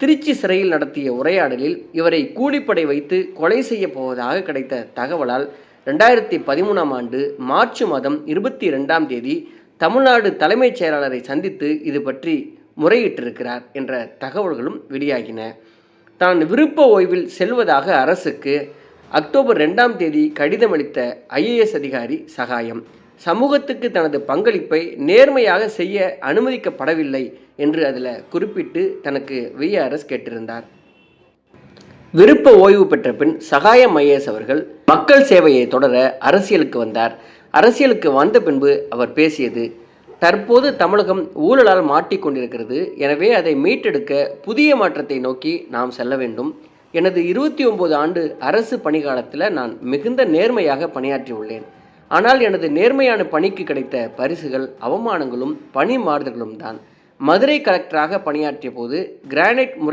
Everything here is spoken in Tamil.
திருச்சி சிறையில் நடத்திய உரையாடலில் இவரை கூலிப்படை வைத்து கொலை செய்ய போவதாக கிடைத்த தகவலால் 2013ஆம் ஆண்டு மார்ச் மாதம் 22ஆம் தேதி தமிழ்நாடு தலைமைச் செயலாளரை சந்தித்து இது பற்றி முறையிட்டிருக்கிறார் என்ற தகவல்களும் வெளியாகின. தான் விருப்ப ஓய்வில் செல்வதாக அரசுக்கு அக்டோபர் 2ஆம் தேதி கடிதம் அளித்த ஐஏஎஸ் அதிகாரி சகாயம் சமூகத்துக்கு தனது பங்களிப்பை நேர்மையாக செய்ய அனுமதிக்கப்படவில்லை என்று அதில் குறிப்பிட்டு தனக்கு விஆர்எஸ் கேட்டிருந்தார். விருப்ப ஓய்வு பெற்ற பின் சகாயம் ஐஏஎஸ் அவர்கள் மக்கள் சேவையை தொடர அரசியலுக்கு வந்தார். அரசியலுக்கு வந்த பின்பு அவர் பேசியது, தற்போது தமிழகம் ஊழலால் மாட்டிக்கொண்டிருக்கிறது. எனவே அதை மீட்டெடுக்க புதிய மாற்றத்தை நோக்கி நாம் செல்ல வேண்டும். எனது 29 ஆண்டு அரசு பணிகாலத்தில் நான் மிகுந்த நேர்மையாக பணியாற்றியுள்ளேன். ஆனால் எனது நேர்மையான பணிக்கு கிடைத்த பரிசுகள் அவமானங்களும் பணி மாறுதல்களும் தான். மதுரை கலெக்டராக பணியாற்றிய போது கிரானைட்